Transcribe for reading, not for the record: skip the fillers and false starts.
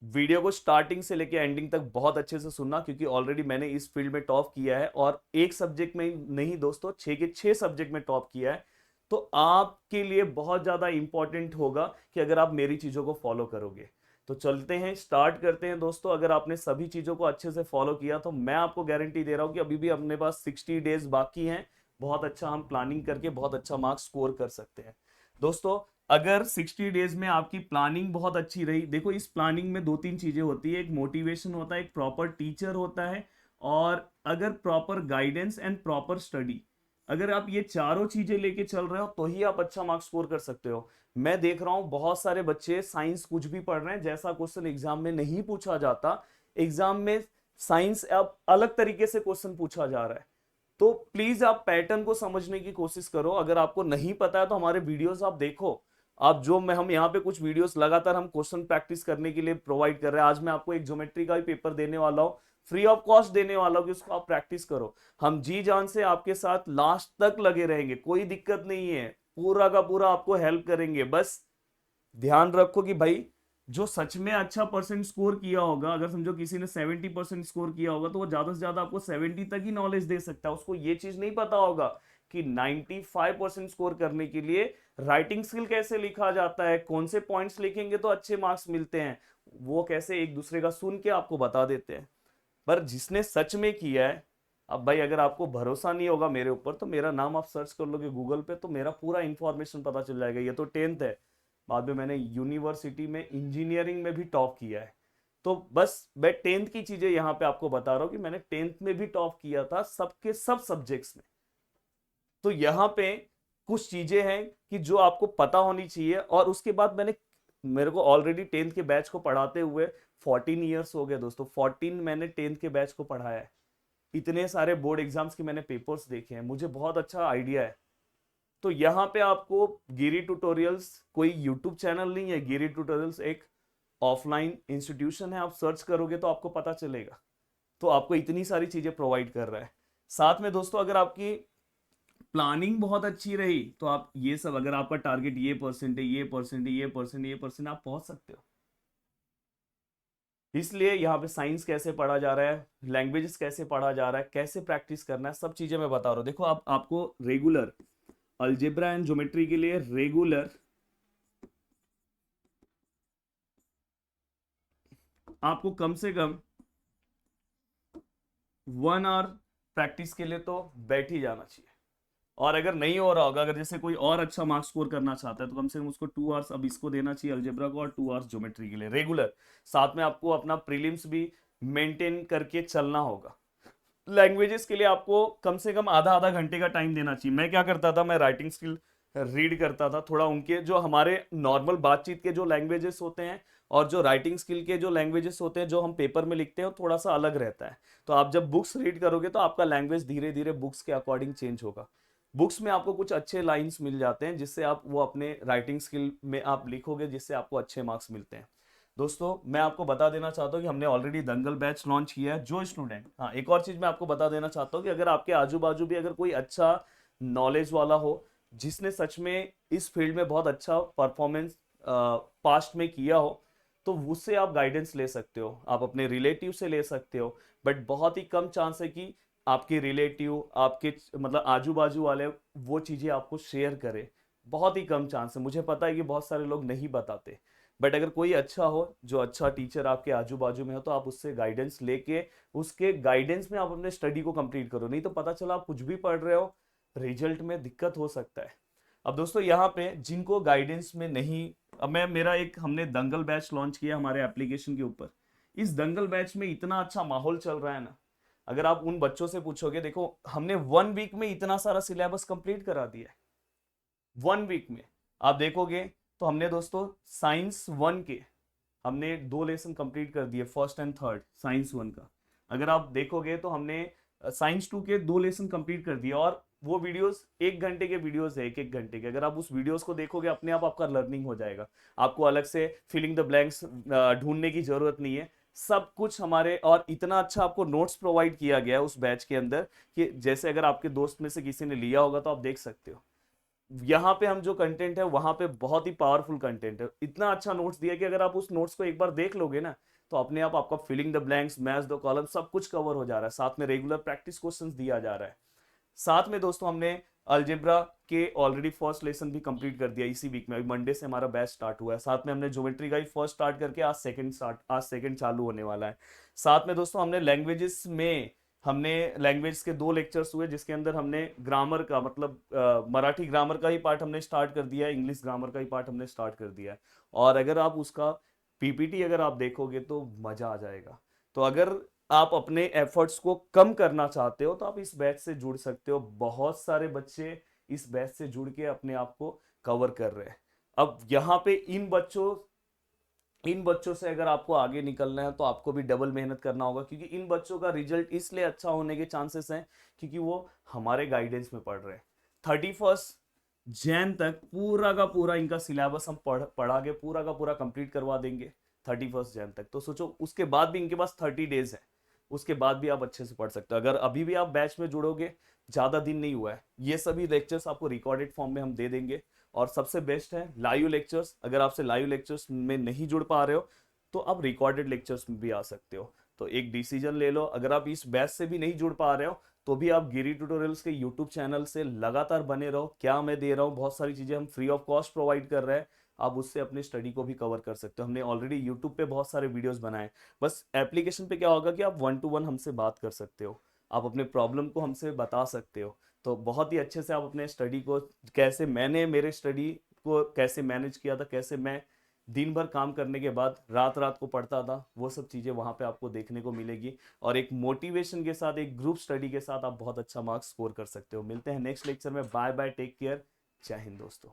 Video को starting से लेके एंडिंग तक बहुत अच्छे से सुनना, क्योंकि ऑलरेडी मैंने इस फील्ड में टॉप किया है, और एक सब्जेक्ट में नहीं दोस्तों, 6 के 6 सब्जेक्ट में टॉप किया है। तो आपके लिए बहुत ज्यादा इंपॉर्टेंट होगा कि अगर आप मेरी चीजों को फॉलो करोगे। तो चलते हैं, स्टार्ट करते हैं दोस्तों। अगर आपने सभी चीजों को अच्छे से फॉलो किया तो मैं आपको गारंटी दे रहा हूं कि अभी भी अपने पास 60 डेज बाकी हैं। बहुत अच्छा हम प्लानिंग करके बहुत अच्छा मार्क्स स्कोर कर सकते हैं दोस्तों। अगर 60 डेज में आपकी प्लानिंग बहुत अच्छी रही, देखो इस प्लानिंग में 2-3 चीजें होती है, एक मोटिवेशन होता है, एक प्रॉपर टीचर होता है, और अगर proper guidance and proper study, अगर आप ये चारों चीजें लेके चल रहे हो तो ही आप अच्छा मार्क्स स्कोर कर सकते हो। मैं देख रहा हूं बहुत सारे बच्चे साइंस कुछ भी पढ़ रहे हैं, जैसा क्वेश्चन एग्जाम में नहीं पूछा जाता, एग्जाम में साइंस अब अलग तरीके से क्वेश्चन पूछा जा रहा है। तो प्लीज आप पैटर्न को समझने की कोशिश करो। अगर आपको नहीं पता है तो हमारे वीडियोस आप देखो। आप जो मैं हम यहाँ पे कुछ वीडियोस लगातार हम क्वेश्चन प्रैक्टिस करने के लिए प्रोवाइड कर रहे हैं। आज मैं आपको एक ज्योमेट्री का भी पेपर देने वाला हूँ, फ्री ऑफ कॉस्ट देने वाला हूँ, कि उसको आप प्रैक्टिस करो। हम जी जान से आपके साथ लास्ट तक लगे रहेंगे, कोई दिक्कत नहीं है, पूरा का पूरा आपको हेल्प करेंगे। बस ध्यान रखो कि भाई जो सच में अच्छा परसेंट स्कोर किया होगा, अगर समझो किसी ने 70% स्कोर किया होगा, तो वो ज्यादा से ज्यादा आपको 70 तक ही नॉलेज दे सकता है। उसको ये चीज नहीं पता होगा कि 95% स्कोर करने के लिए राइटिंग स्किल कैसे लिखा जाता है, कौन से पॉइंट्स लिखेंगे तो अच्छे मार्क्स मिलते हैं, वो कैसे एक दूसरे का सुन के आपको बता देते हैं। पर जिसने सच में किया है, अब भाई अगर आपको भरोसा नहीं होगा मेरे ऊपर तो मेरा नाम आप सर्च कर लोगे गूगल पे तो मेरा पूरा इंफॉर्मेशन पता चल जाएगा। ये तो 10th है, बाद में मैंने यूनिवर्सिटी में इंजीनियरिंग में भी टॉप किया है। तो बस मैं 10th की चीजें यहाँ पे आपको बता रहा हूँ कि मैंने 10th में भी टॉप किया था, सबके सब सब्जेक्ट्स में। तो यहाँ पे कुछ चीजें हैं कि जो आपको पता होनी चाहिए। और उसके बाद मेरे को ऑलरेडी 10th के बैच को पढ़ाते हुए 14 ईयर्स हो गए दोस्तों। 14 मैंने 10th के बैच को पढ़ाया है। इतने सारे बोर्ड एग्जाम्स के मैंने पेपर्स देखे हैं, मुझे बहुत अच्छा आइडिया है। तो यहाँ पे आपको गिरी ट्यूटोरियल्स कोई यूट्यूब चैनल नहीं है, गिरी ट्यूटोरियल्स एक ऑफलाइन इंस्टीट्यूशन है। आप सर्च करोगे तो आपको पता चलेगा। तो आपको इतनी सारी चीजें प्रोवाइड कर रहा है। साथ में दोस्तों अगर आपकी प्लानिंग बहुत अच्छी रही तो आप ये सब, अगर आपका टारगेट ये परसेंट है, ये परसेंट है, ये परसेंट, ये परसेंट, आप पहुंच सकते हो। इसलिए यहाँ पे साइंस कैसे पढ़ा जा रहा है, लैंग्वेजेस कैसे पढ़ा जा रहा है, कैसे प्रैक्टिस करना है, सब चीजें मैं बता रहा हूँ। देखो आप आपको रेगुलर अलजेब्रा एंड ज्योमेट्री के लिए रेगुलर आपको कम से कम 1 आवर प्रैक्टिस के लिए तो बैठ ही जाना चाहिए। और अगर नहीं हो रहा होगा, अगर जैसे कोई और अच्छा मार्क्स स्कोर करना चाहता है, तो कम से कम उसको 2 आवर्स अब इसको देना चाहिए अलजेब्रा को, और 2 आवर्स ज्योमेट्री के लिए रेगुलर। साथ में आपको अपना प्रीलिम्स भी मेंटेन करके चलना होगा। लैंग्वेजेस के लिए आपको कम से कम आधा आधा घंटे का टाइम देना चाहिए। मैं क्या करता था, मैं राइटिंग स्किल रीड करता था थोड़ा, उनके जो हमारे नॉर्मल बातचीत के जो लैंग्वेजेस होते हैं और जो राइटिंग स्किल के जो लैंग्वेजेस होते हैं जो हम पेपर में लिखते हैं, वो थोड़ा सा अलग रहता है। तो आप जब बुक्स रीड करोगे तो आपका लैंग्वेज धीरे धीरे बुक्स के अकॉर्डिंग चेंज होगा। बुक्स में आपको कुछ अच्छे लाइंस मिल जाते हैं जिससे आप वो अपने राइटिंग स्किल में आप लिखोगे, जिससे आपको अच्छे मार्क्स मिलते हैं। दोस्तों मैं आपको बता देना चाहता हूँ कि हमने ऑलरेडी दंगल बैच लॉन्च किया है। जो स्टूडेंट, हाँ एक और चीज मैं आपको बता देना चाहता हूँ कि अगर आपके आजू बाजू भी अगर कोई अच्छा नॉलेज वाला हो, जिसने सच में इस फील्ड में बहुत अच्छा परफॉर्मेंस पास्ट में किया हो, तो उससे आप गाइडेंस ले सकते हो, आप अपने रिलेटिव से ले सकते हो। बट बहुत ही कम चांस है कि आपके रिलेटिव, आपके मतलब आजू बाजू वाले वो चीजें आपको शेयर करे। बहुत ही कम चांस है। मुझे पता है कि बहुत सारे लोग नहीं बताते, बट अगर कोई अच्छा हो, जो अच्छा टीचर आपके आजू बाजू में हो, तो आप उससे गाइडेंस लेके उसके गाइडेंस में आप अपने स्टडी को कंप्लीट करो। नहीं तो पता चला आप कुछ भी पढ़ रहे हो, रिजल्ट में दिक्कत हो सकता है। अब दोस्तों यहाँ पे जिनको गाइडेंस में नहीं, अब मैं मेरा एक हमने दंगल बैच लॉन्च किया हमारे एप्लीकेशन के ऊपर। इस दंगल बैच में इतना अच्छा माहौल चल रहा है ना, अगर आप उन बच्चों से पूछोगे, देखो हमने 1 वीक में इतना सारा सिलेबस कंप्लीट करा दिया है। 1 वीक में आप देखोगे तो हमने दोस्तों साइंस 1 के हमने 2 लेसन कंप्लीट कर दिए, फर्स्ट एंड थर्ड साइंस 1 का। अगर आप देखोगे तो हमने साइंस 2 के 2 लेसन कंप्लीट कर दिए, और वो वीडियोस 1 घंटे के वीडियोस है, एक एक घंटे के। अगर आप उस वीडियोस को देखोगे अपने आप आपका लर्निंग हो जाएगा। आपको अलग से फिलिंग द ब्लैंक्स ढूंढने की जरूरत नहीं है। सब कुछ हमारे, और इतना अच्छा आपको नोट्स प्रोवाइड किया गया है उस बैच के अंदर कि जैसे अगर आपके दोस्त में से किसी ने लिया होगा तो आप देख सकते हो। यहाँ पे हम जो कंटेंट है वहां पे बहुत ही पावरफुल कंटेंट है। इतना अच्छा नोट्स दिया कि अगर आप उस नोट्स को एक बार देख लोगे ना, तो अपने आप आपका filling the blanks, match the column सब कुछ कवर हो जा रहा है। साथ में रेगुलर प्रैक्टिस क्वेश्चंस दिया जा रहा है। साथ में दोस्तों हमने अलजेब्रा के ऑलरेडी फर्स्ट लेसन भी कंप्लीट कर दिया इसी वीक में, अभी मंडे से हमारा बैच स्टार्ट हुआ है। साथ में हमने ज्योमेट्री का ही फर्स्ट स्टार्ट करके आज सेकंड चालू होने वाला है। साथ में दोस्तों हमने लैंग्वेजेस में हमने लैंग्वेज के 2 लेक्चर्स हुए, जिसके अंदर हमने ग्रामर का मतलब मराठी ग्रामर का ही पार्ट हमने स्टार्ट कर दिया है, इंग्लिश ग्रामर का ही पार्ट हमने स्टार्ट कर दिया है। और अगर आप उसका पीपीटी अगर आप देखोगे तो मजा आ जाएगा। तो अगर आप अपने एफर्ट्स को कम करना चाहते हो तो आप इस बैच से जुड़ सकते हो। बहुत सारे बच्चे इस बैच से जुड़ के अपने आप को कवर कर रहे हैं। अब यहाँ पे इन बच्चों से अगर आपको आगे निकलना है तो आपको भी डबल मेहनत करना होगा, क्योंकि इन बच्चों का रिजल्ट इसलिए अच्छा होने के चांसेस हैं क्योंकि वो हमारे गाइडेंस में पढ़ रहे हैं। 31 जैन तक पूरा का पूरा इनका सिलेबस हम पढ़ा के पूरा का पूरा कंप्लीट करवा देंगे 31 जैन तक। तो सोचो उसके बाद भी इनके पास 30 डेज है, उसके बाद भी आप अच्छे से पढ़ सकते हो। अगर अभी भी आप बैच में जुड़ोगे, ज्यादा दिन नहीं हुआ है, ये सभी लेक्चर्स आपको रिकॉर्डेड फॉर्म में हम दे देंगे। और सबसे बेस्ट है लाइव लेक्चर्स। अगर आपसे लाइव लेक्चर्स में नहीं जुड़ पा रहे हो तो आप रिकॉर्डेड लेक्चर्स में भी आ सकते हो। तो एक डिसीजन ले लो, अगर आप इस बैच से भी नहीं जुड़ पा रहे हो तो भी आप गिरी ट्यूटोरियल्स के यूट्यूब चैनल से लगातार बने रहो। क्या मैं दे रहा हूँ, बहुत सारी चीजें हम फ्री ऑफ कॉस्ट प्रोवाइड कर रहे हैं, आप उससे अपनी स्टडी को भी कवर कर सकते हो। हमने ऑलरेडी यूट्यूब पे बहुत सारे वीडियोस बनाए। बस एप्लीकेशन पे क्या होगा कि आप 1 to 1 हमसे बात कर सकते हो, आप अपने प्रॉब्लम को हमसे बता सकते हो। तो बहुत ही अच्छे से आप अपने स्टडी को, कैसे मैंने मेरे स्टडी को कैसे मैनेज किया था, कैसे मैं दिन भर काम करने के बाद रात रात को पढ़ता था, वो सब चीज़ें वहाँ पे आपको देखने को मिलेगी। और एक मोटिवेशन के साथ, एक ग्रुप स्टडी के साथ आप बहुत अच्छा मार्क्स स्कोर कर सकते हो। मिलते हैं नेक्स्ट लेक्चर में। बाय बाय, टेक केयर, जय हिंद दोस्तों।